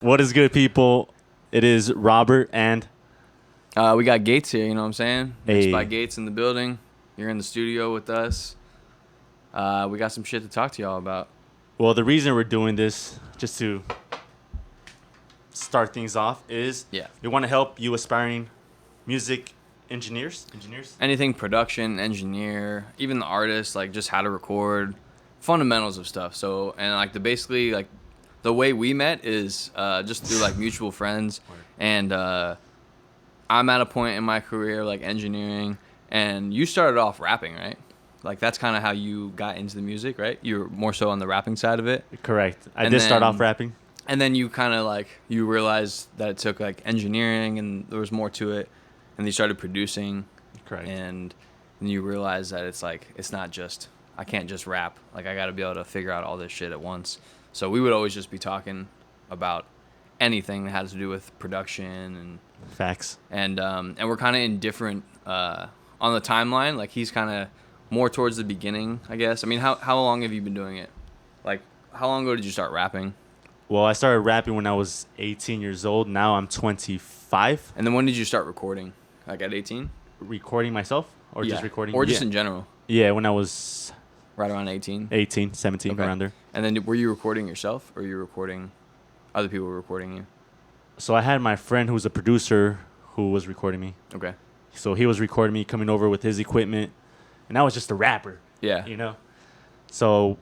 What is good, people? It is Robert and We got Gates here, you know what I'm saying? Mixed by a. Gates in the building. You're in the studio with us. We got some shit to talk to y'all about. Well, the reason we're doing this, just to start things off, is Yeah. we want to help you aspiring music engineers. Anything production, engineer, even the artist, like just how to record, fundamentals of stuff. So, and like basically like the way we met is just through like mutual friends. And I'm at a point in my career like engineering, and you started off rapping, right? Like that's kind of how you got into the music, right? You're more so on the rapping side of it. Correct. I And did start off then- rapping. And then you kind of like you realized that it took like engineering and there was more to it, and you started producing, Correct. and then you realize that it's like it's not just I can't just rap, like I got to be able to figure out all this shit at once. So we would always just be talking about anything that had to do with production Facts. and we're kind of in different on the timeline. Like he's kind of more towards the beginning, I guess. I mean, how long have you been doing it? Like how long ago did you start rapping? Well, I started rapping when I was 18 years old. Now I'm 25. And then when did you start recording? Like at 18? Recording myself? Or just recording? Or just Yeah. in general? Yeah, when I was Right around 18? 18, 17, Okay. around there. And then were you recording yourself or you recording other people were recording you? So I had my friend who's a producer who was recording me. Okay. So he was recording me, coming over with his equipment, and I was just a rapper, Yeah. you know? So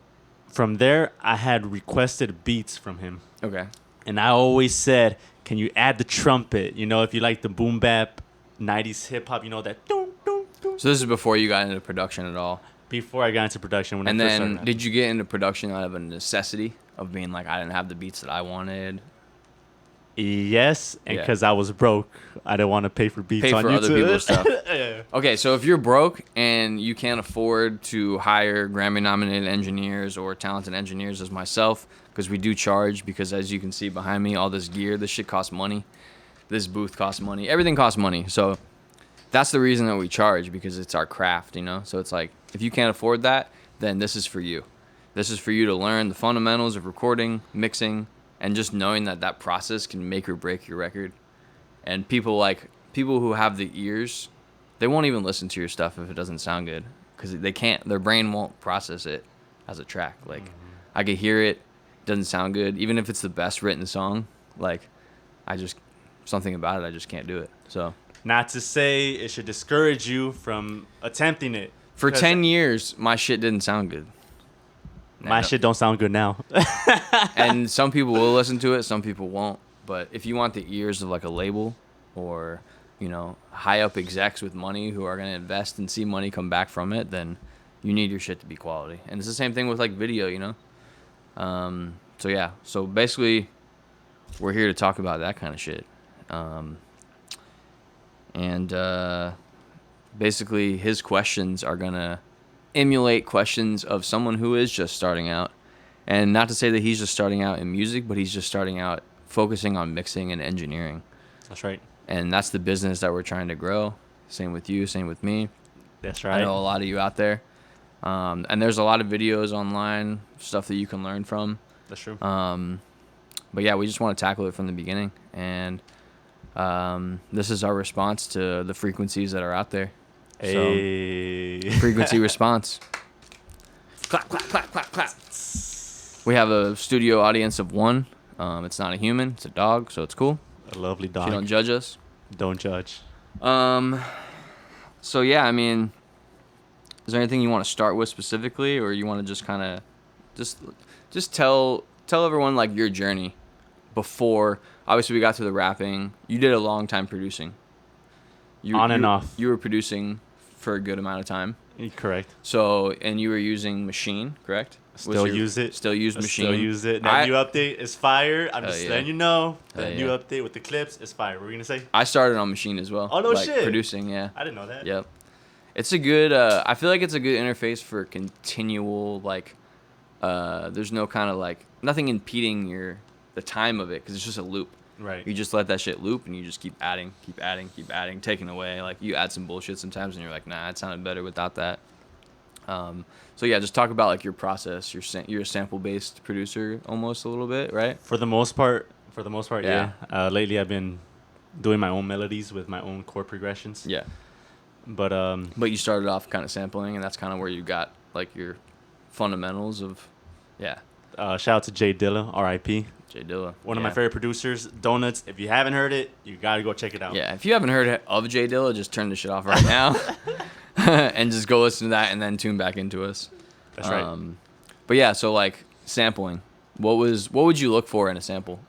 from there, I had requested beats from him. Okay. And I always said, can you add the trumpet? You know, if you like the boom bap, 90s hip hop, you know, that doom, doom, doom. So this is before you got into production at all. Before I got into production, when And I first started then rapping. did you get into production out of a necessity of being like I didn't have the beats that I wanted? Yes, and Yeah. because I was broke, I didn't want to pay for beats Pay on for YouTube. other people's stuff. Yeah. Okay, so if you're broke and you can't afford to hire Grammy-nominated engineers or talented engineers as myself, because we do charge, because as you can see behind me, all this gear, this shit costs money. This booth costs money. Everything costs money. So that's the reason that we charge, because it's our craft, you know? So it's like, if you can't afford that, then this is for you. This is for you to learn the fundamentals of recording, mixing, and just knowing that that process can make or break your record. And people who have the ears, they won't even listen to your stuff if it doesn't sound good, because they can't. Their brain won't process it as a track. Like I could hear it, doesn't sound good, even if it's the best written song. Like something about it, I just can't do it. So Not to say it should discourage you from attempting it. for 'Cause 10 years, my shit didn't sound good. my shit don't sound good now. And some people will listen to it, some people won't. But if you want the ears of like a label or, you know, high up execs with money who are going to invest and see money come back from it, then you need your shit to be quality. And it's the same thing with like video, you know? So yeah, so basically we're here to talk about that kind of shit. Basically his questions are going to emulate questions of someone who is just starting out. And not to say that he's just starting out in music, but he's just starting out focusing on mixing and engineering. That's right. And that's the business that we're trying to grow. Same with you, same with me. That's I right. know a lot of you out there. And there's a lot of videos online, stuff that you can learn from. That's true. But yeah, we just want to tackle it from the beginning. And this is our response to the frequencies that are out there. Hey. Frequency response. Clap, clap, clap, clap, clap. We have a studio audience of one. It's not a human, it's a dog, so it's cool. A lovely dog. She don't judge us. Don't judge. So yeah, I mean, is there anything you want to start with specifically, or you want to just kind of just tell everyone like your journey before? Obviously, we got to the rapping. You did a long time producing. On and off. You were producing for a good amount of time. Correct. So, and you were using Machine, correct? Still use it. Still use I Machine. Still use it. That new update is fire. I'm just yeah. letting you know. That Hell new yeah. update with the clips is fire. What were you going to say? I started on Machine as well. Oh, no shit. Producing, yeah. I didn't know that. Yep. It's a good, I feel like it's a good interface for continual, like, there's no kind of, like, nothing impeding the time of it, because it's just a loop. Right. You just let that shit loop, and you just keep adding, taking away. Like, you add some bullshit sometimes, and you're like, nah, it sounded better without that. So yeah, just talk about like your process. You're a sample-based producer almost a little bit, right? For the most part, For the most part, Yeah. yeah. Lately, I've been doing my own melodies with my own chord progressions. Yeah. But But you started off kind of sampling, and that's kind of where you got like your fundamentals of, yeah, shout out to Jay Dilla, R.I.P. Jay Dilla. One of my favorite producers, Donuts. If you haven't heard it, you gotta go check it out. Yeah, if you haven't heard of Jay Dilla, just turn the shit off right now, and just go listen to that, and then tune back into us. That's right. But yeah, so like sampling, what would you look for in a sample?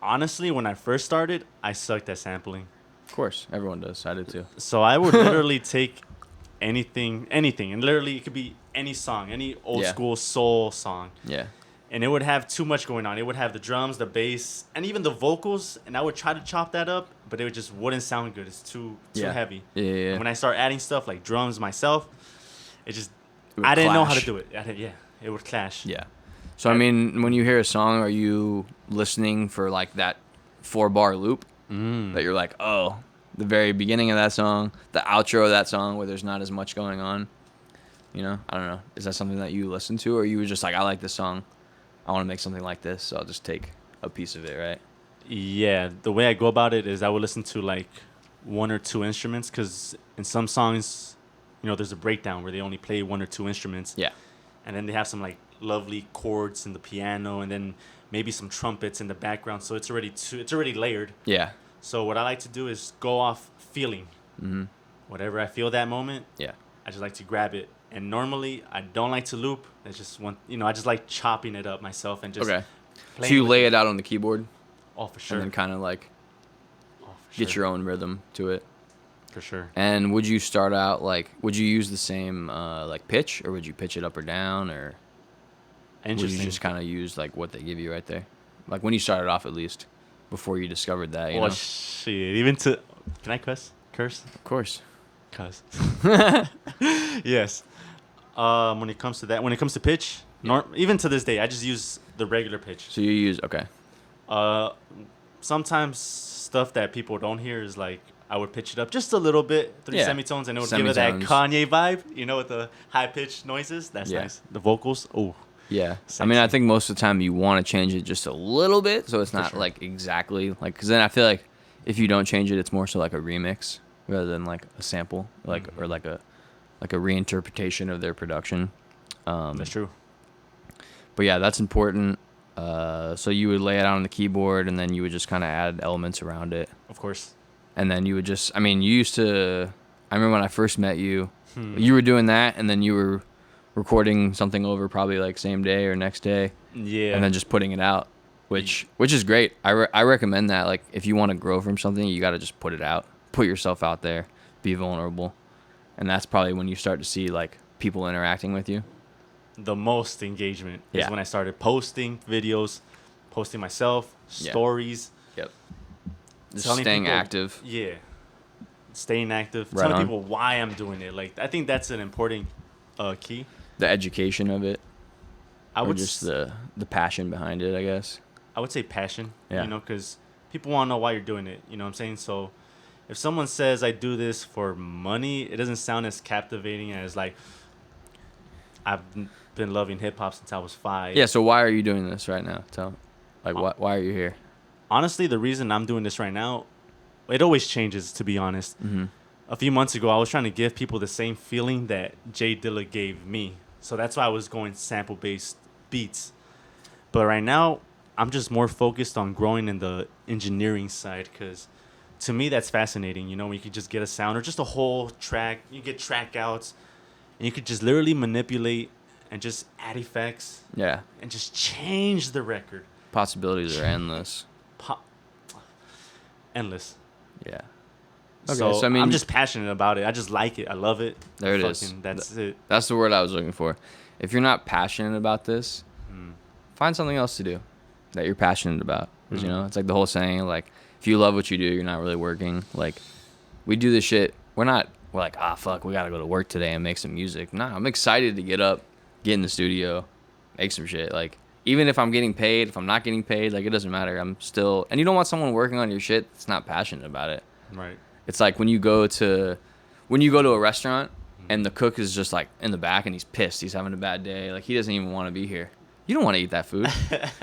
Honestly, when I first started, I sucked at sampling. Of course, everyone does. I did too. So I would literally take anything, and literally it could be any song, any old school soul song. Yeah. And it would have too much going on. It would have the drums, the bass, and even the vocals. And I would try to chop that up, but it just wouldn't sound good. It's too heavy. Yeah. And when I start adding stuff like drums myself, it just would I didn't know how to clash. do it. It would clash. Yeah. So I mean, when you hear a song, are you listening for like that 4-bar loop that you're like, oh, the very beginning of that song, the outro of that song where there's not as much going on? You know, I don't know. Is that something that you listen to, or you were just like, I like this song, I want to make something like this, so I'll just take a piece of it, right? Yeah, the way I go about it is I would listen to like 1 or 2 instruments, because in some songs, you know, there's a breakdown where they only play 1 or 2 instruments. Yeah. And then they have some like lovely chords in the piano, and then maybe some trumpets in the background. So it's already layered. Yeah. So what I like to do is go off feeling. Mm-hmm. Whatever I feel that moment, Yeah. I just like to grab it. And normally I don't like to loop. It's just I just like chopping it up myself and just Okay. So playing you with lay it out on the keyboard, Oh, for sure. and then kind of like Oh, for get sure. your own rhythm to it. For sure. And would you start out would you use the same like pitch, or would you pitch it up or down, or would Interesting. you just kind of use like what they give you right there, like when you started off at least, before you discovered that? You Oh, know? shit. Even to... Can I cuss? Curse? Of course. Cuss. Yes. When it comes to pitch, even to this day, I just use the regular pitch. So you use okay. Sometimes stuff that people don't hear is like I would pitch it up just a little bit, 3 Yeah. semitones, and it would give it that Semitones. Kanye vibe, you know, with the high pitched noises. That's Yeah. nice. The vocals, oh, Yeah. I Sexy. mean, I think most of the time you want to change it just a little bit, so it's not sure. like exactly like, because then I feel like if you don't change it, it's more so like a remix rather than like a sample, like or like a reinterpretation of their production. that's true. But yeah, that's important. So you would lay it out on the keyboard, and then you would just kind of add elements around it, Of course. and then you would just. I mean, you used to. I remember when I first met you, Hmm. you were doing that, and then you were recording something over probably like same day or next day, Yeah. and then just putting it out, which is great. I recommend that. Like, if you want to grow from something, you got to just put it out, put yourself out there, be vulnerable, and that's probably when you start to see like people interacting with you. the most engagement Yeah. is when I started posting videos, posting myself, Yeah. stories. Yep. Just telling staying people- active. Yeah. Staying active. Right telling on. people why I'm doing it. Like, I think that's an important key. The education of it, I or would just the passion behind it, I guess. I would say passion, Yeah. you know, because people want to know why you're doing it. You know what I'm saying? So if someone says I do this for money, it doesn't sound as captivating as like I've been loving hip hop since I was 5. Yeah. So why are you doing this right now? Why are you here? Honestly, the reason I'm doing this right now, it always changes, to be honest. Mm-hmm. A few months ago, I was trying to give people the same feeling that Jay Dilla gave me. So that's why I was going sample-based beats. But right now, I'm just more focused on growing in the engineering side, because to me, that's fascinating. You know, when you could just get a sound or just a whole track. You get track outs, and you could just literally manipulate and just add effects Yeah. and just change the record. Possibilities are endless. Endless. Yeah. So I mean, I'm just passionate about it. I just like it. I love it. There it is. That's it. That's the word I was looking for. If you're not passionate about this, find something else to do that you're passionate about. 'Cause, you know, it's like the whole saying, like, if you love what you do, you're not really working. Like, we do this shit. We're like, fuck, we got to go to work today and make some music. Nah, I'm excited to get up, get in the studio, make some shit. Like, even if I'm getting paid, if I'm not getting paid, like, it doesn't matter. I'm still, and you don't want someone working on your shit that's not passionate about it. Right. It's like when you go to a restaurant and the cook is just like in the back and he's pissed. He's having a bad day. Like, he doesn't even want to be here. You don't want to eat that food.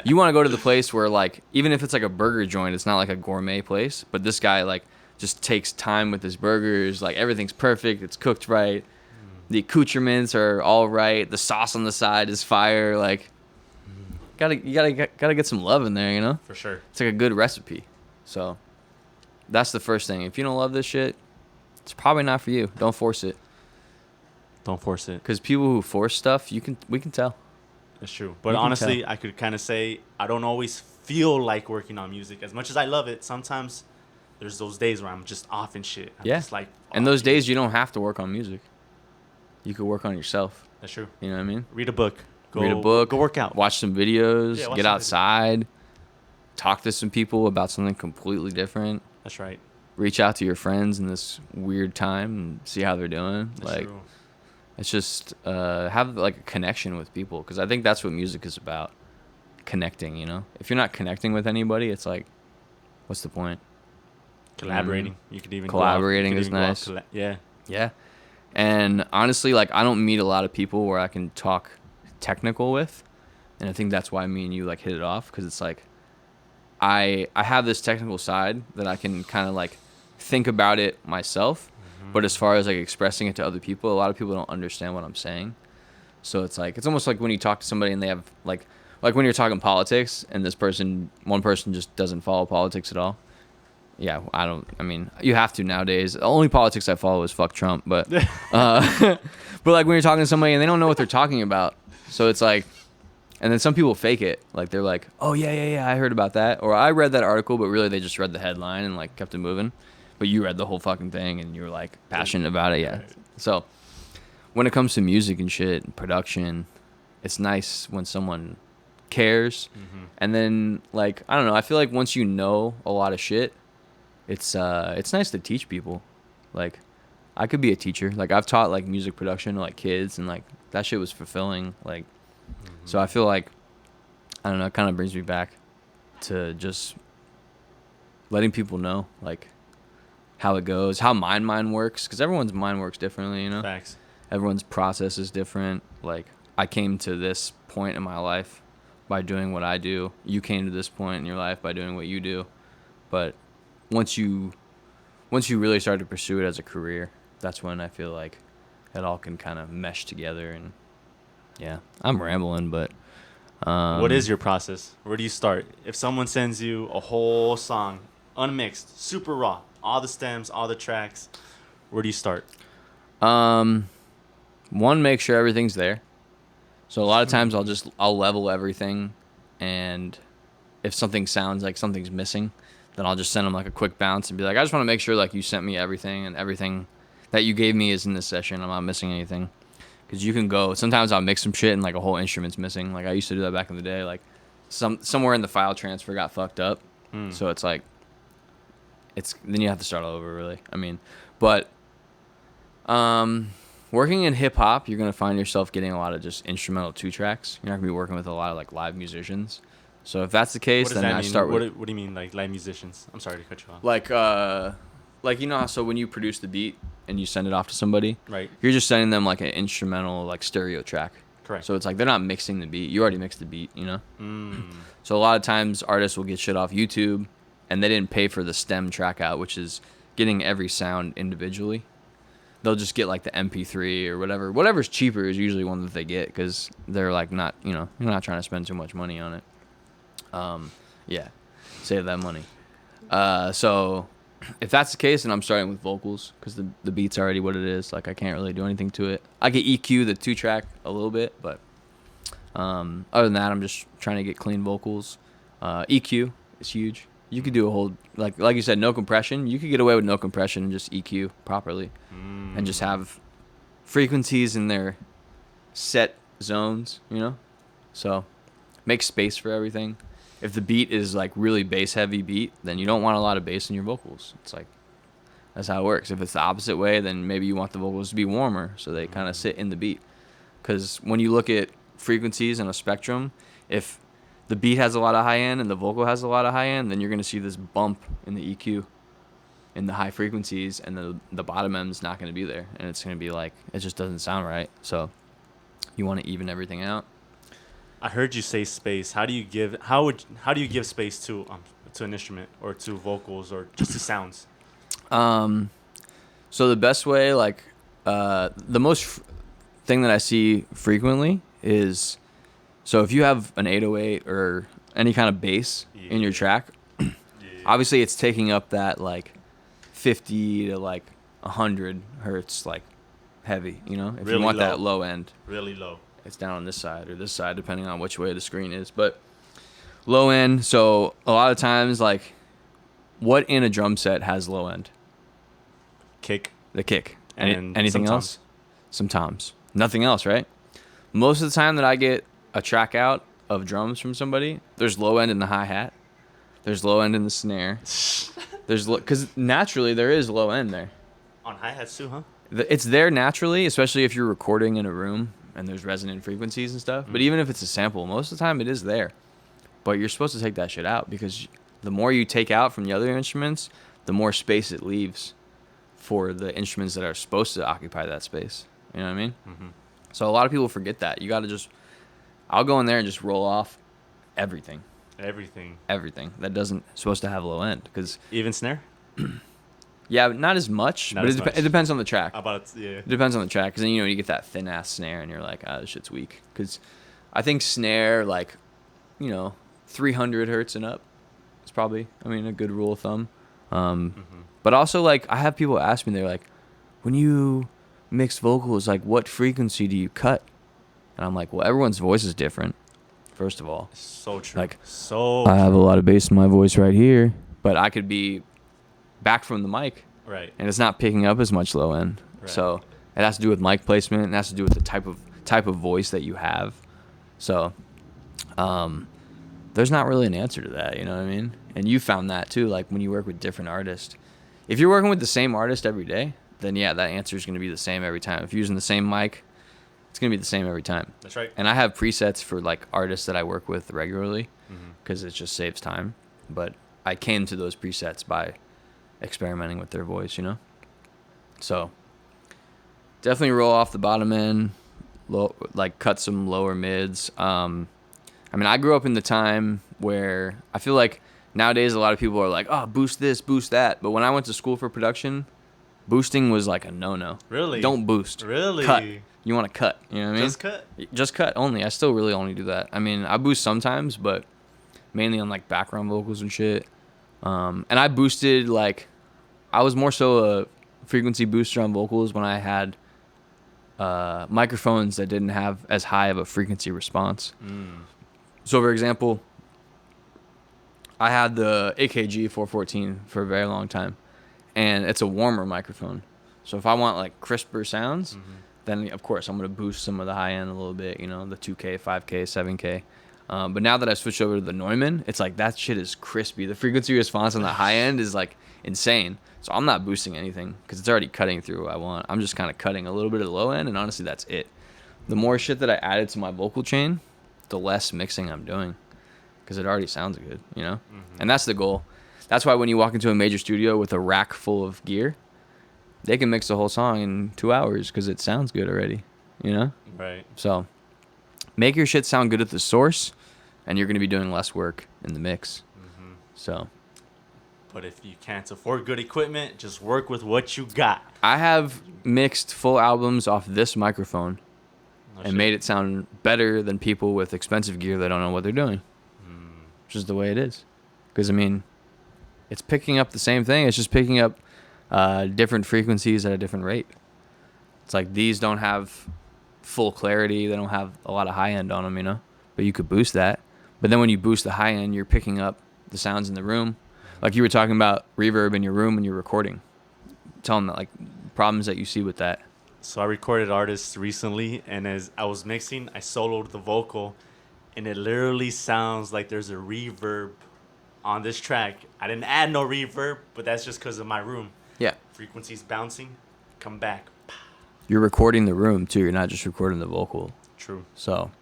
You want to go to the place where, like, even if it's like a burger joint, it's not like a gourmet place, but this guy, like, just takes time with his burgers. Like, everything's perfect. It's cooked right. The accoutrements are all right. The sauce on the side is fire. Like, gotta get some love in there, you know? For sure. It's like a good recipe. So that's the first thing. If you don't love this shit, it's probably not for you. Don't force it. Don't force it. Because people who force stuff, we can tell. That's true. But honestly, I could kind of say I don't always feel like working on music. As much as I love it, sometimes there's those days where I'm just off and shit. I'm just like, and those days you don't have to work on music. You could work on yourself. That's true. You know what I mean? Read a book. Read a book. Go work out. Watch some videos. Yeah, get outside. Talk to some people about something completely different. That's right. Reach out to your friends in this weird time and see how they're doing. That's true. It's just have like a connection with people, because I think that's what music is about. Connecting, you know? If you're not connecting with anybody, it's like, what's the point? Collaborating. You could even collaborating is nice. Yeah. Yeah. And honestly, like, I don't meet a lot of people where I can talk technical with, and I think that's why me and you like hit it off, because it's like I have this technical side that I can kind of like think about it myself, but as far as like expressing it to other people, a lot of people don't understand what I'm saying. So it's like, it's almost like when you talk to somebody and they have like when you're talking politics and one person just doesn't follow politics at all. Yeah, I mean, you have to nowadays. The only politics I follow is fuck Trump, but but like when you're talking to somebody and they don't know what they're talking about, so it's like, and then some people fake it. Like, they're like, oh yeah, I heard about that, or I read that article, but really they just read the headline and like kept it moving. But you read the whole fucking thing and you were like passionate about it, yeah. So when it comes to music and shit and production, it's nice when someone cares. And then, like, I don't know, I feel like once you know a lot of shit, it's nice to teach people. Like, I could be a teacher. Like, I've taught like music production to like kids, and like that shit was fulfilling. Like, so I feel like, I don't know, it kind of brings me back to just letting people know like how it goes, how my mind works, because everyone's mind works differently, you know? Facts. Everyone's process is different. Like, I came to this point in my life by doing what I do. You came to this point in your life by doing what you do. But once you really start to pursue it as a career, that's when I feel like it all can kind of mesh together. And yeah, I'm rambling, but what is your process? Where do you start? If someone sends you a whole song, unmixed, super raw, all the stems, all the tracks, where do you start? One, make sure everything's there. So a lot of times I'll level everything, and if something sounds like something's missing, then I'll just send them like a quick bounce and be like, I just want to make sure like you sent me everything, and everything that you gave me is in this session. I'm not missing anything. Because you can go, sometimes I'll mix some shit and like a whole instrument's missing. Like, I used to do that back in the day. Like, somewhere in the file transfer got fucked up. So it's like, then you have to start all over, really. I mean, but working in hip hop, you're gonna find yourself getting a lot of just instrumental 2-tracks. You're not gonna be working with a lot of like live musicians. So if that's the case, then I start with. What do you mean, like live musicians? I'm sorry to cut you off. Like, you know, so when you produce the beat and you send it off to somebody, right? You're just sending them like an instrumental, like stereo track. Correct. So it's like they're not mixing the beat. You already mixed the beat, you know. So a lot of times artists will get shit off YouTube, and they didn't pay for the stem track out, which is getting every sound individually. They'll just get like the MP3 or whatever. Whatever's cheaper is usually one that they get, because they're like not, you know, you're not trying to spend too much money on it. Yeah, save that money. So if that's the case, then I'm starting with vocals, because the beat's already what it is. Like, I can't really do anything to it. I can EQ the 2-track a little bit, but other than that, I'm just trying to get clean vocals. EQ is huge. You could do a whole, like you said, no compression. You could get away with no compression and just EQ properly, and just have frequencies in their set zones, you know? So make space for everything. If the beat is like really bass heavy beat, then you don't want a lot of bass in your vocals. It's like, that's how it works. If it's the opposite way, then maybe you want the vocals to be warmer, so they kind of sit in the beat. Because when you look at frequencies in a spectrum, if the beat has a lot of high end and the vocal has a lot of high end, then you're going to see this bump in the EQ in the high frequencies, and the bottom end's not going to be there, and it's going to be like, it just doesn't sound right. So you want to even everything out. I heard you say space. How do you give space to an instrument or to vocals or just to sounds? Um, so the best way, like, the most thing that I see frequently is, so if you have an 808 or any kind of bass in your Yeah. track, Yeah. obviously it's taking up that like 50 to like 100 hertz, like heavy, you know? If Really you want low. that low end, Really low. it's down on this side or this side, depending on which way the screen is. But low end, so a lot of times, like, what in a drum set has low end? Kick. The kick. And Anything some else? Some toms. Nothing else, right? Most of the time that I get a track out of drums from somebody, there's low end in the hi-hat. There's low end in the snare. Because naturally there is low end there. On hi-hats too, huh? It's there naturally, especially if you're recording in a room and there's resonant frequencies and stuff. But even if it's a sample, most of the time it is there. But you're supposed to take that shit out because the more you take out from the other instruments, the more space it leaves for the instruments that are supposed to occupy that space. You know what I mean? Mm-hmm. So a lot of people forget that. You got to just, I'll go in there and just roll off everything that doesn't supposed to have low end. Because Even snare? yeah, not as much, Not but as much. it depends on the track. Yeah. It depends on the track, because then, you get that thin ass snare and you're like, this shit's weak. Because I think snare, like, 300 hertz and up is probably, a good rule of thumb. But also, like, I have people ask me, they're like, when you mix vocals, like, what frequency do you cut? And I'm like, well, everyone's voice is different, first of all. So true. Like, so I have a true. lot of bass in my voice right here, but I could be back from the mic, Right. and it's not picking up as much low end. Right. So it has to do with mic placement. It has to do with the type of voice that you have. So there's not really an answer to that, you know what I mean? And you found that too, like when you work with different artists. If you're working with the same artist every day, then yeah, that answer is going to be the same every time. If you're using the same mic, it's going to be the same every time. That's right. And I have presets for like artists that I work with regularly Mm-hmm. because it just saves time. But I came to those presets by experimenting with their voice, So definitely roll off the bottom end, like cut some lower mids. I grew up in the time where I feel like nowadays a lot of people are like, oh, boost this, boost that. But when I went to school for production, boosting was like a no-no. Really? Don't boost. Really? Cut. You want to cut. You know what I mean? Just cut? Just cut only. I still really only do that. I boost sometimes, but mainly on like background vocals and shit. And I boosted, like, I was more so a frequency booster on vocals when I had microphones that didn't have as high of a frequency response. So, for example, I had the AKG 414 for a very long time, and it's a warmer microphone. So if I want like crisper sounds, then of course I'm gonna boost some of the high end a little bit, the 2K, 5K, 7K. But now that I switched over to the Neumann, it's like that shit is crispy. The frequency response on the high end is like insane. So I'm not boosting anything because it's already cutting through what I want. I'm just kind of cutting a little bit of the low end, and honestly, that's it. The more shit that I added to my vocal chain, the less mixing I'm doing because it already sounds good, And that's the goal. That's why when you walk into a major studio with a rack full of gear, they can mix the whole song in 2 hours because it sounds good already, Right. So make your shit sound good at the source, and you're going to be doing less work in the mix. So But if you can't afford good equipment, just work with what you got. I have mixed full albums off this microphone No and shit. made it sound better than people with expensive gear that don't know what they're doing. Which is the way it is. Because, it's picking up the same thing. It's just picking up different frequencies at a different rate. It's like these don't have full clarity. They don't have a lot of high end on them, But you could boost that. But then when you boost the high end, you're picking up the sounds in the room. Like you were talking about reverb in your room when you're recording. Tell them that, like, problems that you see with that. So I recorded artists recently, and as I was mixing, I soloed the vocal, and it literally sounds like there's a reverb on this track. I didn't add no reverb, but that's just because of my room. Yeah. Frequencies bouncing, come back. You're recording the room, too. You're not just recording the vocal. True. So,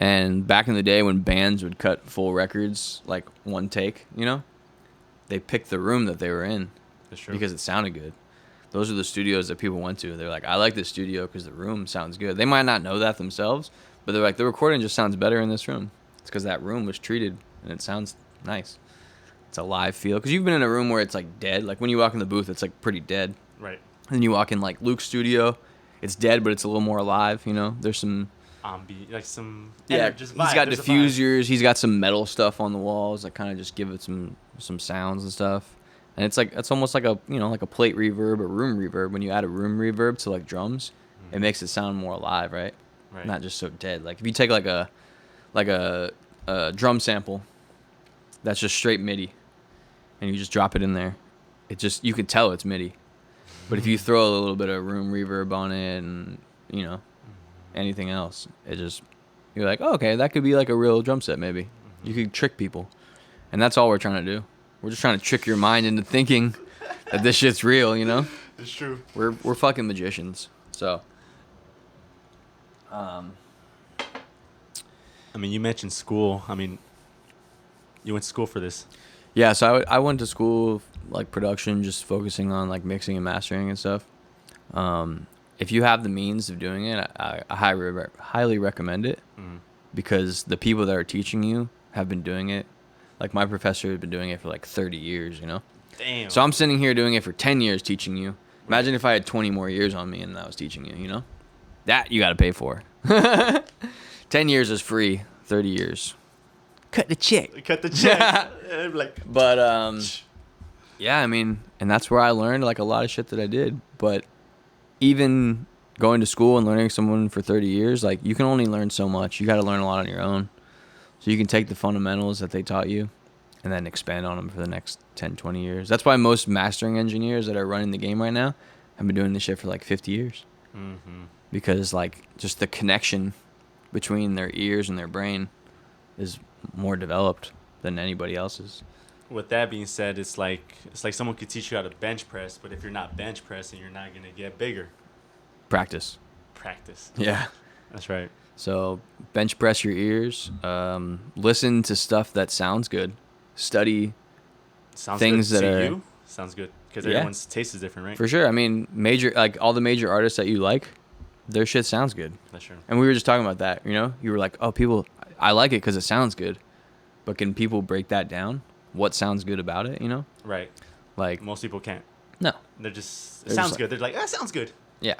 and back in the day when bands would cut full records, like one take, they picked the room that they were in That's true. because it sounded good. Those are the studios that people went to. They're like, I like this studio because the room sounds good. They might not know that themselves, But they're like, the recording just sounds better in this room. It's because that room was treated and it sounds nice. It's a live feel. Because you've been in a room where it's like dead. Like when you walk in the booth, it's like pretty dead. Right. And then you walk in like Luke's studio, it's dead, but it's a little more alive. You know, there's some. Like some. Just vibe. he's got There's a vibe. diffusers. He's got some metal stuff on the walls that kind of just give it some sounds and stuff. And it's almost like a like a plate reverb or room reverb. When you add a room reverb to like drums, it makes it sound more alive, right? Right. Not just so dead. Like if you take like a drum sample that's just straight MIDI, and you just drop it in there, you can tell it's MIDI. But if you throw a little bit of room reverb on it and anything else, you're like, oh, okay, that could be like a real drum set maybe. You could trick people, and that's all we're trying to do. We're just trying to trick your mind into thinking that this shit's real. It's true. We're fucking magicians. So, I mean, you mentioned school. I mean, you went to school for this. yeah. So I went to school like production, just focusing on like mixing and mastering and stuff. If you have the means of doing it, I highly recommend it because the people that are teaching you have been doing it. Like my professor has been doing it for like 30 years, Damn. So I'm sitting here doing it for 10 years teaching you. Imagine if I had 20 more years on me and I was teaching you, That you got to pay for. 10 years is free, 30 years. Cut the check. Cut the check. But yeah, I mean, and that's where I learned like a lot of shit that I did. But even going to school and learning someone for 30 years, like you can only learn so much. You got to learn a lot on your own. So you can take the fundamentals that they taught you and then expand on them for the next 10, 20 years. That's why most mastering engineers that are running the game right now have been doing this shit for like 50 years. Mm-hmm. Because like just the connection between their ears and their brain is more developed than anybody else's. With that being said, it's like someone could teach you how to bench press, but if you're not bench pressing, you're not gonna get bigger. Practice. Yeah. That's right. So bench press your ears. Listen to stuff that sounds good. Study things good. that are you? Sounds good because everyone's taste is different, right? For sure. I mean, all the major artists that you like, their shit sounds good. That's true. And we were just talking about that. You were like, oh, I like it because it sounds good, but can people break that down? What sounds good about it? Right. Like most people can't. No. They're just it sounds good. They're like, that sounds good. Yeah,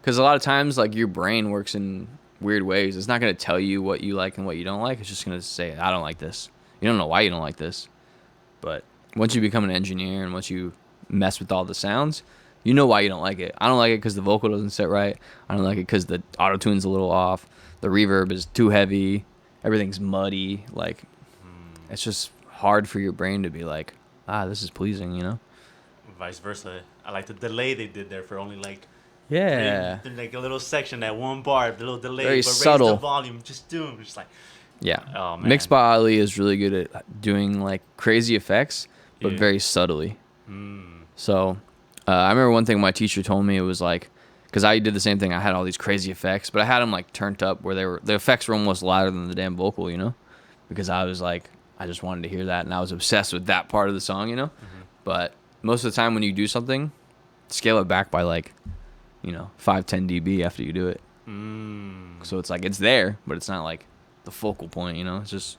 because a lot of times like your brain works in weird ways. It's not going to tell you what you like and what you don't like. It's just going to say, I don't like this. You don't know why you don't like this. But once you become an engineer and once you mess with all the sounds, you know why you don't like it. I don't like it because the vocal doesn't sit right. I don't like it because the auto-tune's a little off. The reverb is too heavy. Everything's muddy. Like, it's just hard for your brain to be like, this is pleasing, Vice versa. I like the delay they did there for only like... Yeah. Like a little section, that one bar, the little delay, very but subtle. Raise the volume, just do them, just like. Yeah. Oh man. Mixed by Ali is really good at doing like crazy effects, but very subtly. So, I remember one thing my teacher told me. It was like, because I did the same thing. I had all these crazy effects, but I had them like turned up where the effects were almost louder than the damn vocal, because I was like, I just wanted to hear that, and I was obsessed with that part of the song, But most of the time when you do something, scale it back by like, 5-10 dB after you do it. So it's like it's there, but it's not like the focal point, It's just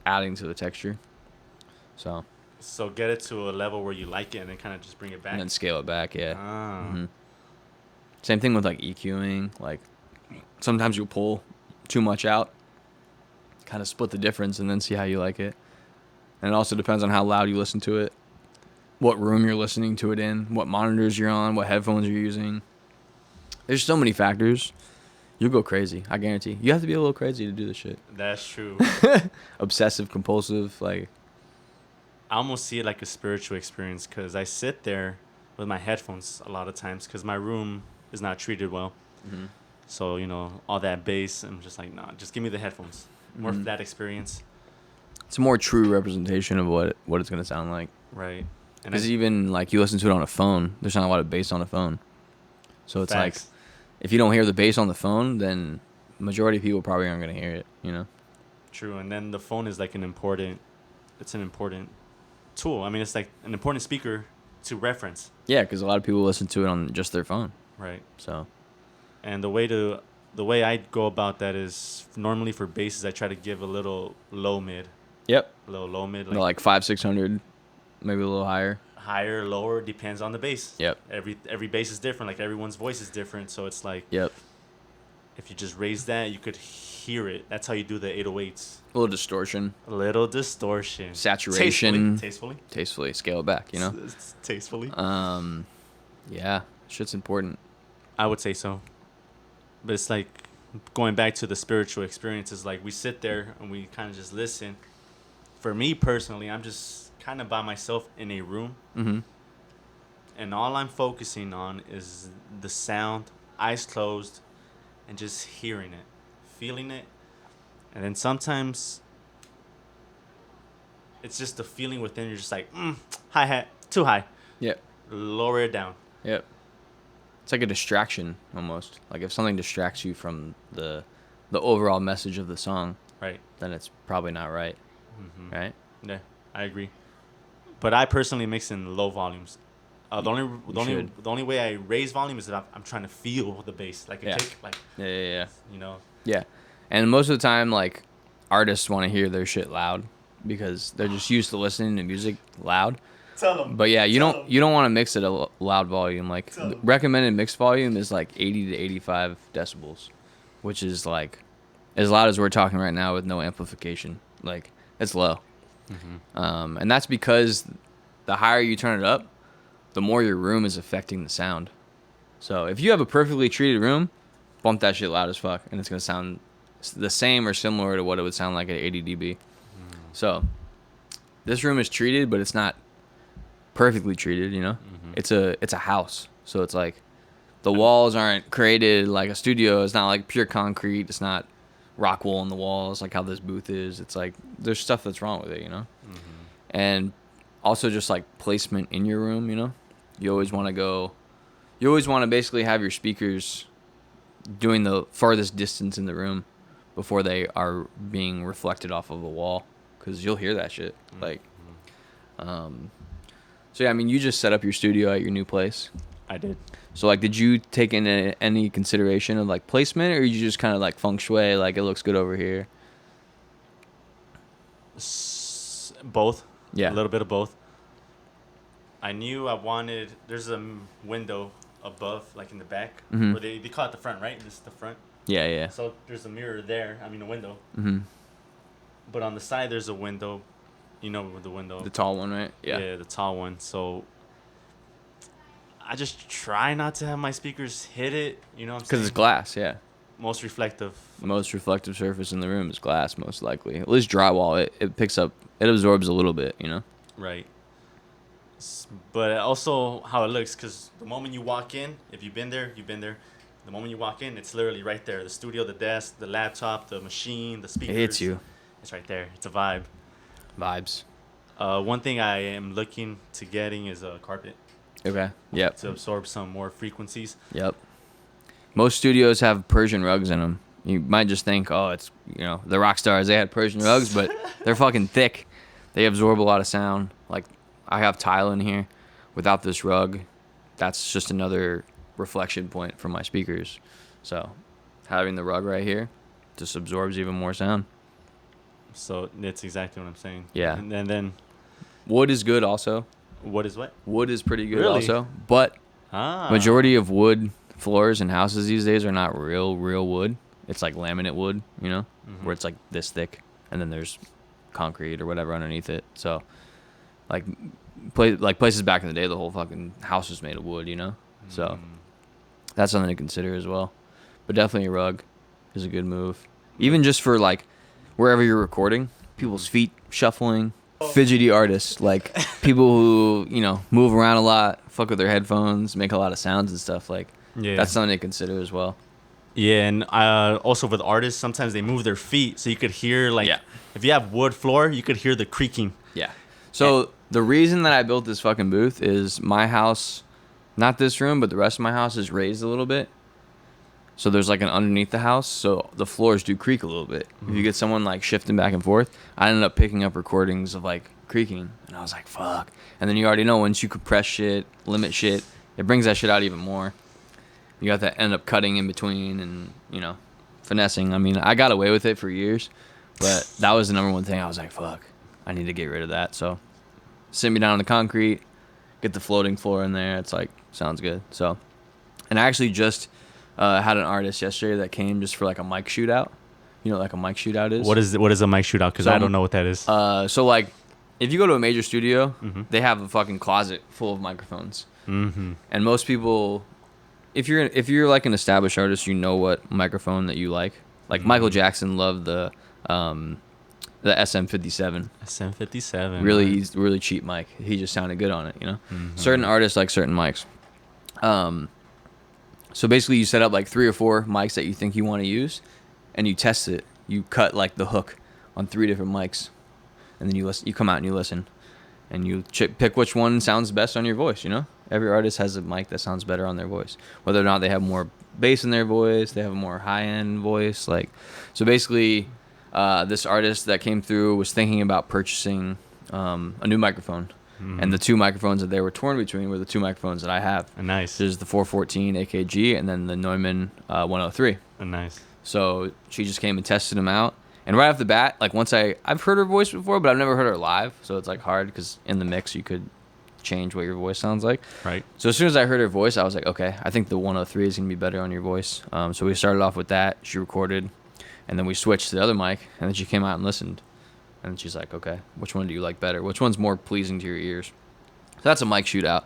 adding to the texture. So get it to a level where you like it, and then kind of just bring it back. And then scale it back, yeah. Ah. Same thing with like EQing. Like sometimes you'll pull too much out, kind of split the difference, and then see how you like it. And it also depends on how loud you listen to it, what room you're listening to it in, what monitors you're on, what headphones you're using. There's so many factors. You'll go crazy, I guarantee. You have to be a little crazy to do this shit. That's true. Obsessive, compulsive, like. I almost see it like a spiritual experience because I sit there with my headphones a lot of times because my room is not treated well. Mm-hmm. So, all that bass, I'm just like, nah, just give me the headphones. More for that experience. It's a more true representation of what it's going to sound like. Right. Because even like you listen to it on a phone, there's not a lot of bass on a phone. So it's Facts. like, if you don't hear the bass on the phone, then majority of people probably aren't going to hear it, True. And then the phone is like an important tool. I mean, it's like an important speaker to reference. Yeah, because a lot of people listen to it on just their phone. Right. So. And the way to the way I go about that is normally for basses I try to give a little low mid, Yep. a little low mid, Like 500-600, maybe a little higher. higher, lower, depends on the bass. Yep. Every bass is different. Like everyone's voice is different, so it's like Yep. if you just raise that, you could hear it. That's how you do the 808s. A little distortion, A little distortion, saturation, tastefully, tastefully scale it back. You know. tastefully. Yeah, shit's important. I would say so, but it's like going back to the spiritual experiences. Like we sit there and we kind of just listen. For me personally, I'm just kind of by myself in a room, and all I'm focusing on is the sound, eyes closed, and just hearing it, feeling it. And then sometimes it's just the feeling within. You're just like, hi-hat, too high. Yep. Lower it down. Yep. It's like a distraction almost. Like if something distracts you from the overall message of the song, Right. then it's probably not right. Right? Yeah, I agree. But I personally mix in low volumes. The only way I raise volume is that I'm trying to feel the bass, like a Yeah. kick, like Yeah. you know. Yeah. And most of the time, like, artists want to hear their shit loud because they're just used to listening to music loud. Tell them. But yeah, you don't want to mix at a loud volume. Like the recommended mix volume is like 80 to 85 decibels, which is like as loud as we're talking right now with no amplification. Like it's low. And that's because the higher you turn it up, the more your room is affecting the sound. So if you have a perfectly treated room, bump that shit loud as fuck, and it's gonna sound the same or similar to what it would sound like at 80 dB. So this room is treated, but it's not perfectly treated. You know, it's a house, so it's like the walls aren't created like a studio. It's not like pure concrete. It's not rock wool in the walls like how this booth is. It's like there's stuff that's wrong with it, you know. And also just like placement in your room, you know. You always want to basically have your speakers doing the farthest distance in the room before they are being reflected off of a wall, because you'll hear that shit. Like, so yeah, I mean, you just set up your studio at your new place. I did. So like, did you take into any consideration of like placement, or you just kind of like feng shui, like it looks good over here? Both. Yeah. A little bit of both. I knew I wanted. There's a window above, like in the back, where they call it the front, right? This is the front. Yeah. So there's a mirror there. I mean, a window. But on the side, there's a window. You know the window. The tall one, right? Yeah. Yeah, the tall one. So I just try not to have my speakers hit it. You know what I'm saying? Because it's glass, yeah. Most reflective. The most reflective surface in the room is glass, most likely. At least drywall, it picks up, it absorbs a little bit, you know? Right. But also how it looks, because the moment you walk in, if you've been there, you've been there. The moment you walk in, it's literally right there. The studio, the desk, the laptop, the machine, the speakers. It hits you. It's right there. It's a vibe. Vibes. One thing I am looking to getting is a carpet Okay. Yep. to absorb some more frequencies. Yep. Most studios have Persian rugs in them. You might just think, oh, it's, you know, the rock stars, they had Persian rugs, but they're fucking thick. They absorb a lot of sound. Like, I have tile in here. Without this rug, that's just another reflection point from my speakers. So having the rug right here just absorbs even more sound. So that's exactly what I'm saying. Yeah. And then Wood is good also. what is what? Wood is pretty good Really? also. But Ah. majority of wood floors in houses these days are not real wood. It's like laminate wood, you know, where it's like this thick, and then there's concrete or whatever underneath it. So like places back in the day, the whole fucking house was made of wood, you know. So that's something to consider as well. But definitely a rug is a good move. Even just for like wherever you're recording, people's feet shuffling, fidgety artists, like people who, you know, move around a lot, fuck with their headphones, make a lot of sounds and stuff. Like, Yeah. that's something to consider as well. Yeah, and also with artists, sometimes they move their feet, so you could hear like Yeah. if you have wood floor, you could hear the creaking. Yeah. So the reason that I built this fucking booth is my house, not this room, but the rest of my house is raised a little bit. So there's like an underneath the house, so the floors do creak a little bit. If you get someone like shifting back and forth, I ended up picking up recordings of like creaking, and I was like, fuck. And then you already know once you compress shit, limit shit, it brings that shit out even more. You have to end up cutting in between and, you know, finessing. I mean, I got away with it for years, but that was the number one thing. I was like, fuck, I need to get rid of that. So sit me down on the concrete, get the floating floor in there. It's like, sounds good. So, and I actually just had an artist yesterday that came just for like a mic shootout. You know, like a mic shootout is? What is a mic shootout? Because I don't know what that is. So like, if you go to a major studio, Mm-hmm. they have a fucking closet full of microphones. Mm-hmm. And most people, if you're like an established artist, you know what microphone that you like. Like Michael Jackson loved the SM57. SM57. Really cheap mic. He just sounded good on it, you know. Mm-hmm. Certain artists like certain mics. So basically, you set up like 3 or 4 mics that you think you want to use, and you test it. You cut like the hook on 3 different mics, and then you listen. You come out and you listen, and you pick which one sounds best on your voice. You know, every artist has a mic that sounds better on their voice, whether or not they have more bass in their voice, they have a more high end voice. Like, so basically, this artist that came through was thinking about purchasing a new microphone. And the 2 microphones that they were torn between were the 2 microphones that I have. Nice. There's the 414 AKG and then the Neumann 103. Nice. So she just came and tested them out. And right off the bat, like once I've heard her voice before, but I've never heard her live. So it's like hard because in the mix you could change what your voice sounds like. Right. So as soon as I heard her voice, I was like, okay, I think the 103 is going to be better on your voice. So we started off with that. She recorded. And then we switched to the other mic. And then she came out and listened. And she's like, okay, which one do you like better? Which one's more pleasing to your ears? So that's a mic shootout.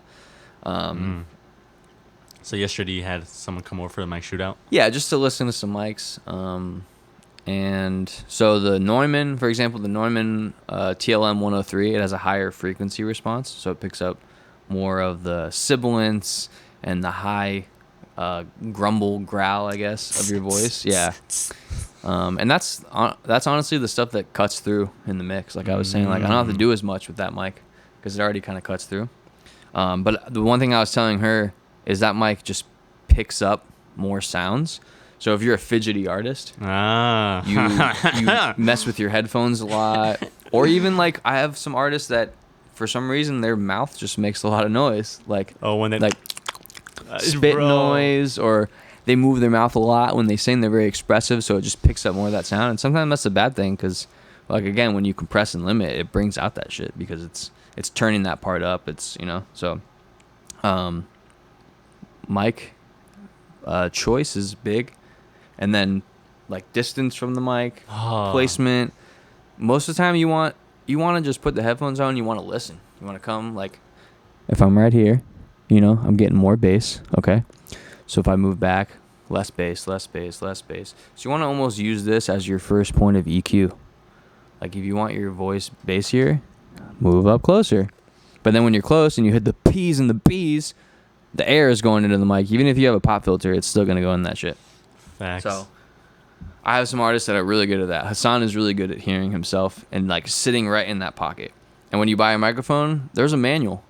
So yesterday you had someone come over for the mic shootout? Yeah, just to listen to some mics. And so the Neumann, for example, the Neumann TLM 103, it has a higher frequency response. So it picks up more of the sibilance and the high grumble, growl, I guess, of your voice. Yeah. And that's honestly the stuff that cuts through in the mix. Like I was saying, like I don't have to do as much with that mic because it already kind of cuts through. But the one thing I was telling her is that mic just picks up more sounds. So if you're a fidgety artist, you mess with your headphones a lot, or even like I have some artists that for some reason their mouth just makes a lot of noise, like when they like spit noise, or they move their mouth a lot when they sing. They're very expressive, so it just picks up more of that sound. And sometimes that's a bad thing because, like again, when you compress and limit, it brings out that shit because it's turning that part up. It's so mic choice is big, and then like distance from the mic, placement. Most of the time, you want to just put the headphones on. You want to listen. You want to come like if I'm right here, I'm getting more bass. Okay. So if I move back, less bass, less bass, less bass. So you want to almost use this as your first point of EQ. Like if you want your voice bassier, move up closer. But then when you're close and you hit the P's and the B's, the air is going into the mic. Even if you have a pop filter, it's still going to go in that shit. Facts. So I have some artists that are really good at that. Hassan is really good at hearing himself and like sitting right in that pocket. And when you buy a microphone, there's a manual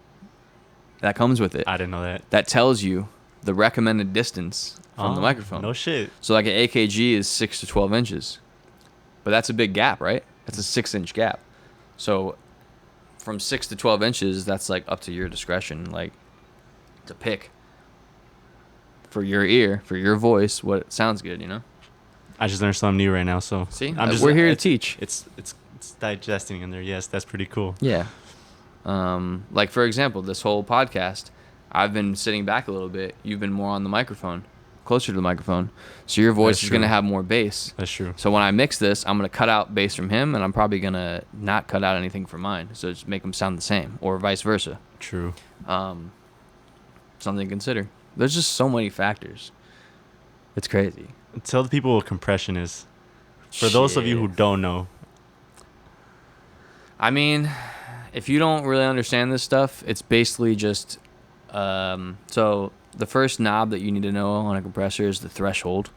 that comes with it. I didn't know that. That tells you the recommended distance from the microphone. No shit. So like an AKG is 6 to 12 inches. But that's a big gap, right? That's a 6-inch gap. So from 6 to 12 inches, that's like up to your discretion. Like to pick for your ear, for your voice, what sounds good, I just learned something new right now, so see, we're here to teach. It's digesting in there. Yes, that's pretty cool. Yeah. Like for example, this whole podcast, I've been sitting back a little bit. You've been more on the microphone, closer to the microphone. So your voice is going to have more bass. That's true. So when I mix this, I'm going to cut out bass from him, and I'm probably going to not cut out anything from mine. So just make them sound the same, or vice versa. True. Something to consider. There's just so many factors. It's crazy. Tell the people what compression is. For those of you who don't know. I mean, if you don't really understand this stuff, it's basically just... so the first knob that you need to know on a compressor is the threshold.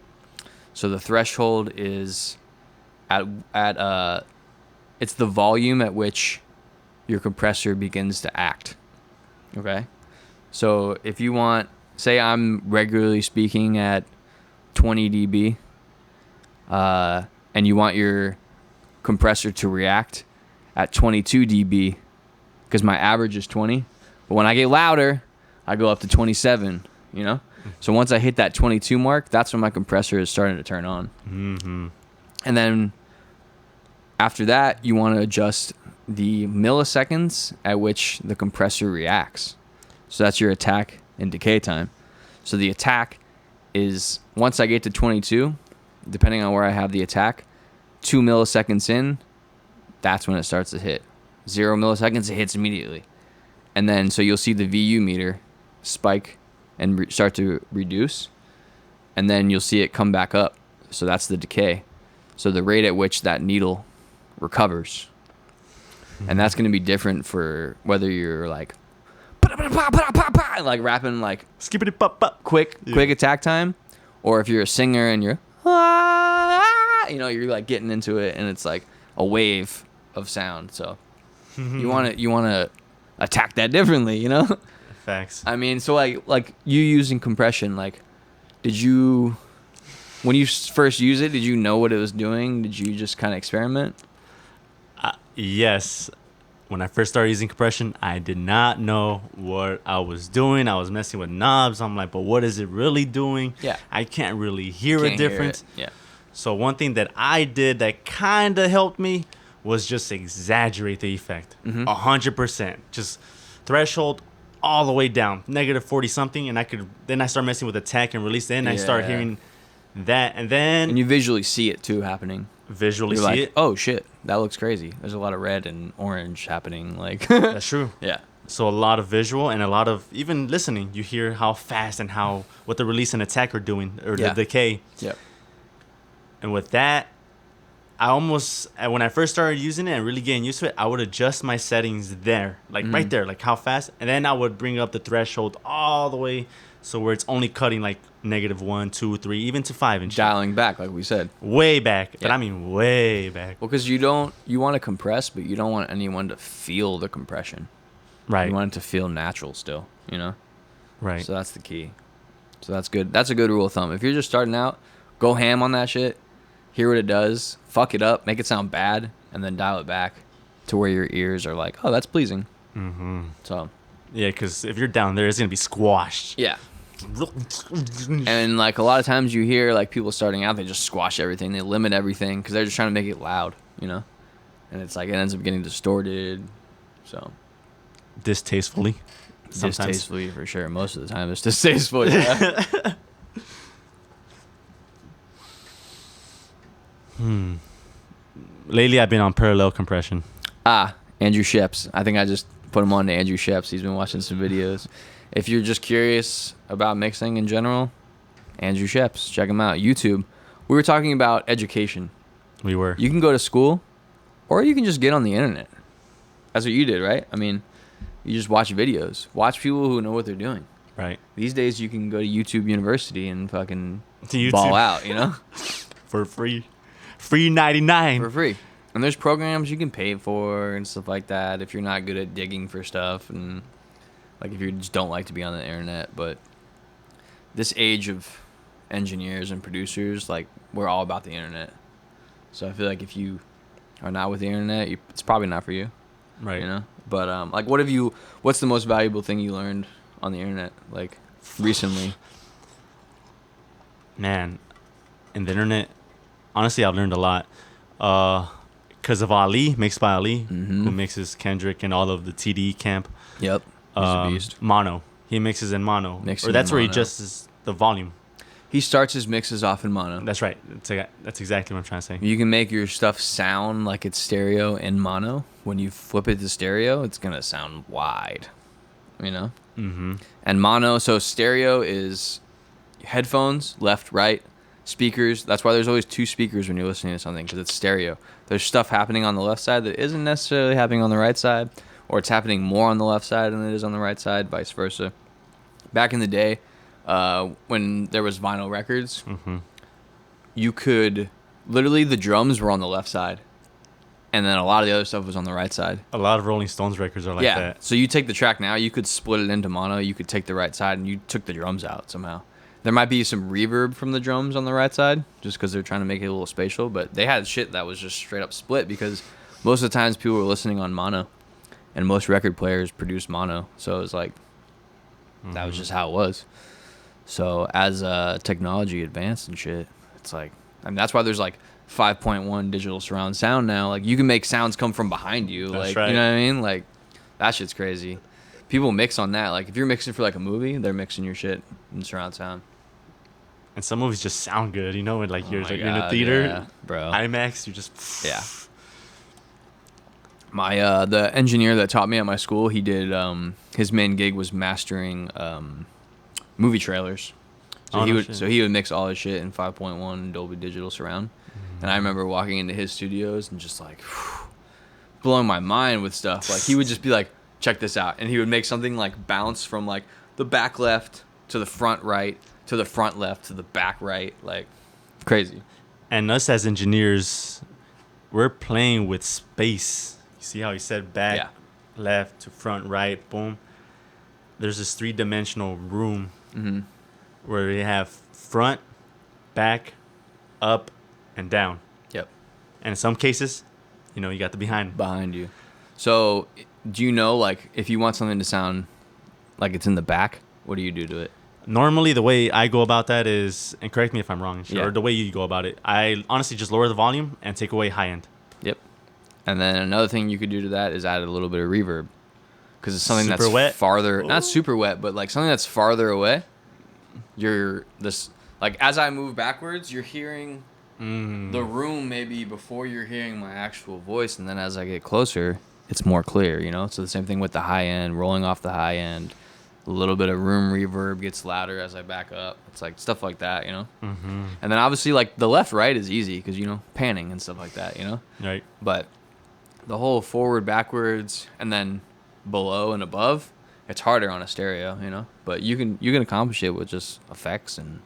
So the threshold is it's the volume at which your compressor begins to act. Okay? So if you want, say I'm regularly speaking at 20 dB, and you want your compressor to react at 22 dB, because my average is 20, but when I get louder, I go up to 27, So once I hit that 22 mark, that's when my compressor is starting to turn on. Mm-hmm. And then after that, you want to adjust the milliseconds at which the compressor reacts. So that's your attack and decay time. So the attack is, once I get to 22, depending on where I have the attack, 2 milliseconds in, that's when it starts to hit. 0 milliseconds, it hits immediately. And then, so you'll see the VU meter spike and start to reduce. And then you'll see it come back up. So that's the decay. So the rate at which that needle recovers. And that's going to be different for whether you're like rapping like Skippity pop pop. quick attack time, or if you're a singer and you're you're like getting into it and it's like a wave of sound. So you want to attack that differently, you know? Facts. I mean, so like you using compression, like did you, when you first use it, did you know what it was doing? Did you just kind of experiment? Yes. When I first started using compression, I did not know what I was doing. I was messing with knobs. I'm like, but what is it really doing? Yeah. I can't really hear a difference. Yeah. So one thing that I did that kind of helped me was just exaggerate the effect. 100%. Just threshold all the way down, negative 40 something, and then I start messing with attack and release. Then I start hearing that, and you visually see it too happening. Visually You're see like, it. oh shit, that looks crazy. There's a lot of red and orange happening. Like That's true. Yeah. So a lot of visual and a lot of even listening. You hear how fast and what the release and attack are doing, or the decay. Yep. And with that, when I first started using it and really getting used to it, I would adjust my settings there, like right there, like how fast, and then I would bring up the threshold all the way, so where it's only cutting like -1, 2, 3, even to 5 and shit. Dialing back, like we said. Way back, but Yeah. I mean way back. Well, because you want to compress, but you don't want anyone to feel the compression. Right. You want it to feel natural still, you know? Right. So that's the key. So that's good. That's a good rule of thumb. If you're just starting out, go ham on that shit, hear what it does, fuck it up, make it sound bad, and then dial it back to where your ears are like, oh, that's pleasing. Mm-hmm. So. Yeah, because if you're down there, it's going to be squashed. Yeah. And like a lot of times you hear like people starting out, they just squash everything, they limit everything because they're just trying to make it loud, you know? And it's like it ends up getting distorted. So. Distastefully. Sometimes. Distastefully for sure. Most of the time it's distasteful. Yeah. Lately, I've been on parallel compression. Andrew Sheps. I think I just put him on to Andrew Sheps. He's been watching some videos. If you're just curious about mixing in general, Andrew Sheps, check him out. YouTube. We were talking about education. We were. You can go to school, or you can just get on the internet. That's what you did, right? I mean, you just watch videos. Watch people who know what they're doing. Right. These days, you can go to YouTube University and fucking YouTube. ball out, you know? For free. Free 99. For free. And there's programs you can pay for and stuff like that if you're not good at digging for stuff and like if you just don't like to be on the internet. But this age of engineers and producers, like we're all about the internet. So I feel like if you are not with the internet, it's probably not for you. Right. You know? But like what's the most valuable thing you learned on the internet like recently? Man, in the internet, honestly, I've learned a lot. Because of Ali, mixed by Ali, who mixes Kendrick and all of the TDE camp. Yep. He's a beast. Mono. He mixes in mono. Mixing or that's in where he mono. adjusts the volume. He starts his mixes off in mono. That's right. That's exactly what I'm trying to say. You can make your stuff sound like it's stereo in mono. When you flip it to stereo, it's going to sound wide, you know? Mm-hmm. And mono, so stereo is headphones, left, right, speakers. That's why there's always two speakers when you're listening to something, because it's stereo. There's stuff happening on the left side that isn't necessarily happening on the right side, or it's happening more on the left side than it is on the right side, vice versa. Back in the day, when there was vinyl records, you could literally the drums were on the left side, and then a lot of the other stuff was on the right side. A lot of Rolling Stones records are like that. So you take the track now, you could split it into mono, you could take the right side, and you took the drums out somehow. There might be some reverb from the drums on the right side, just because they're trying to make it a little spatial, but they had shit that was just straight up split, because most of the times people were listening on mono, and most record players produced mono, so it was like, that was just how it was. So as technology advanced and shit, it's like, I mean, that's why there's like 5.1 digital surround sound now. Like you can make sounds come from behind you. That's Like, right. you know what I mean? Like that shit's crazy. People mix on that. Like if you're mixing for like a movie, they're mixing your shit in surround sound. And some movies just sound good, you know, and like Oh you're my like, you're in the God, theater, yeah, bro. IMAX, you just Yeah. My the engineer that taught me at my school, he did his main gig was mastering movie trailers. So Oh, he no would shit. so he would mix all his shit in 5.1 Dolby Digital Surround. And I remember walking into his studios and just like blowing my mind with stuff. Like he would just be like, check this out. And he would make something like bounce from like the back left to the front right to the front left to the back right. Like crazy. And us as engineers, we're playing with space. You see how he said back, Yeah. left to front, right, boom. There's this 3-dimensional room Mm-hmm. where you have front, back, up, and down. Yep. And in some cases, you know, you got the behind. Behind you. So do you know, like, if you want something to sound like it's in the back, what do you do to it? Normally, the way I go about that is, and correct me if I'm wrong, Yeah. or the way you go about it, I honestly just lower the volume and take away high end. Yep. And then another thing you could do to that is add a little bit of reverb. Because it's something Super that's wet? farther, not super wet, but like something that's farther away. You're this, like, as I move backwards, you're hearing the room maybe before you're hearing my actual voice. And then as I get closer, it's more clear, you know? So the same thing with the high end, rolling off the high end. A little bit of room reverb gets louder as I back up. It's like stuff like that, you know? Mm-hmm. And then obviously, like, the left right is easy because, you know, panning and stuff like that, you know? Right. But the whole forward, backwards, and then below and above, it's harder on a stereo, you know? But you can accomplish it with just effects and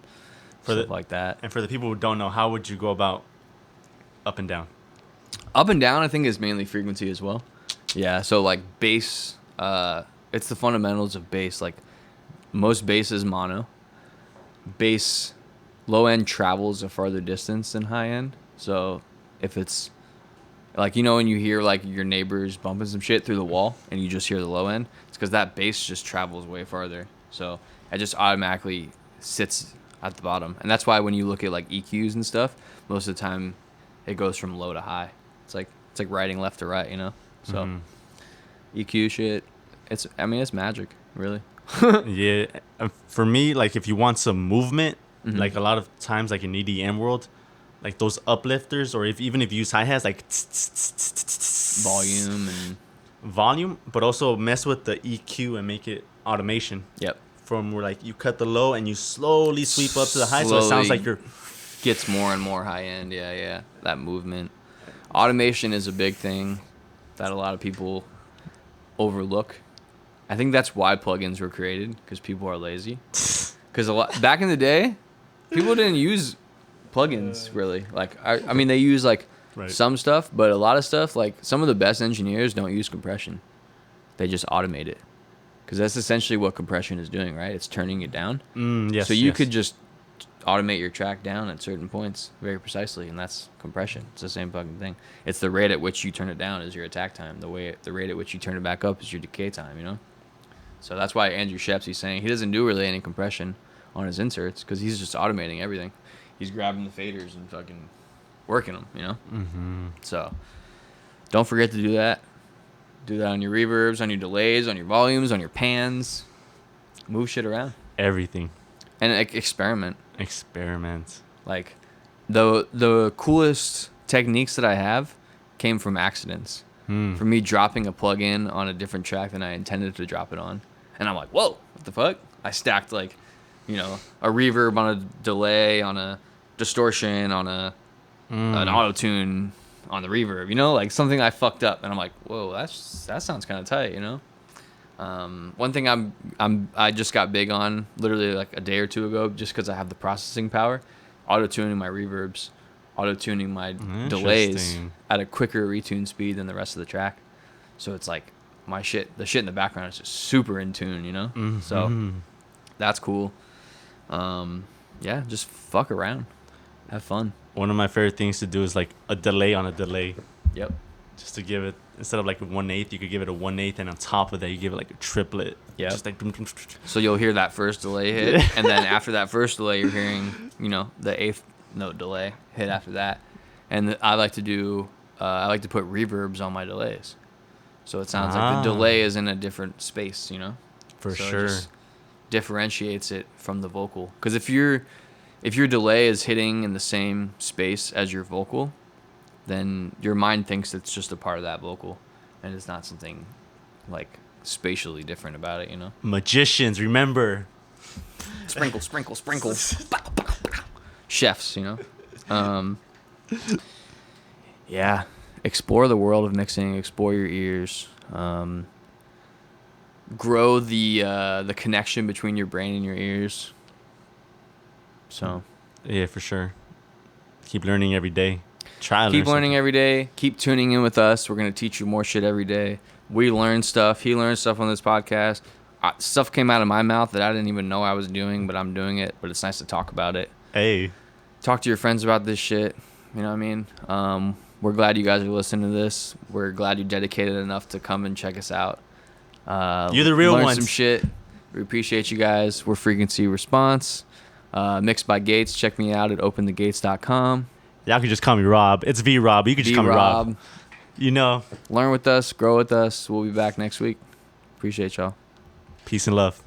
For stuff the- like that. And for the people who don't know, how would you go about up and down? Up and down, I think, is mainly frequency as well. Yeah, so like bass, it's the fundamentals of bass. Like most bass is mono. Bass, low end travels a farther distance than high end. So if it's like, you know, when you hear like your neighbors bumping some shit through the wall and you just hear the low end, it's because that bass just travels way farther. So it just automatically sits at the bottom. And that's why when you look at like EQs and stuff, most of the time it goes from low to high. It's like writing left to right, you know? So EQ shit, it's magic, really. Yeah. For me, like if you want some movement, like a lot of times, like in EDM world, like those uplifters, or even if you use hi-hats, like Volume and volume, but also mess with the EQ and make it automation. yep. From where like you cut the low and you slowly sweep up to the high, so it sounds Slowly like you're. gets more and more high end. Yeah. That movement. Automation is a big thing that a lot of people overlook. I think that's why plugins were created, because people are lazy. Because back in the day, people didn't use plugins really. Like I mean, they use like Right. some stuff, but a lot of stuff, like some of the best engineers don't use compression. They just automate it, because that's essentially what compression is doing, right? It's turning it down. Yes. So you yes. could just automate your track down at certain points very precisely, and that's compression. It's the same fucking thing. It's the rate at which you turn it down is your attack time. The rate at which you turn it back up is your decay time, you know? So that's why Andrew Sheps, he's saying he doesn't do really any compression on his inserts, because he's just automating everything. He's grabbing the faders and fucking working them, you know? Mm-hmm. So don't forget to do that. Do that on your reverbs, on your delays, on your volumes, on your pans. Move shit around. Everything. And experiment. Experiment. Like the coolest techniques that I have came from accidents. From me dropping a plug-in on a different track than I intended to drop it on. And I'm like, whoa, what the fuck? I stacked like, you know, a reverb on a delay, on a distortion, on an auto-tune on the reverb, you know, like something I fucked up. And I'm like, whoa, that sounds kind of tight, you know? One thing I just got big on literally like a day or two ago, just because I have the processing power, auto-tuning my reverbs, auto-tuning my delays at a quicker retune speed than the rest of the track. So it's like the shit in the background is just super in tune, you know? So that's cool. Yeah, just fuck around. Have fun. One of my favorite things to do is like a delay on a delay. Yep. just to give it, instead of like a 1/8, you could give it a 1/8, and on top of that, you give it like a triplet. Yeah. Just like. So you'll hear that first delay hit, and then after that first delay, you're hearing, the eighth note delay hit after that. And I like to do, I like to put reverbs on my delays, so it sounds like the delay is in a different space, For so sure. It just differentiates it from the vocal. Because if your delay is hitting in the same space as your vocal, then your mind thinks it's just a part of that vocal, and it's not something like spatially different about it, Magicians, remember. Sprinkle, sprinkle, sprinkle. Chefs, Yeah. Explore the world of mixing. Explore your ears. Grow the connection between your brain and your ears. So. Yeah, for sure. Keep learning every day. Keep learning every day. Keep tuning in with us. We're going to teach you more shit every day. We learn stuff. He learns stuff on this podcast. Stuff came out of my mouth that I didn't even know I was doing, but I'm doing it. But it's nice to talk about it. Hey. Talk to your friends about this shit. You know what I mean? We're glad you guys are listening to this. We're glad you dedicated enough to come and check us out. You're the real learn ones. Some shit. We appreciate you guys. We're Frequency Response. Mixed by Gates. Check me out at openthegates.com. Y'all can just call me Rob. It's V Rob. You can just call me Rob. Learn with us. Grow with us. We'll be back next week. Appreciate y'all. Peace and love.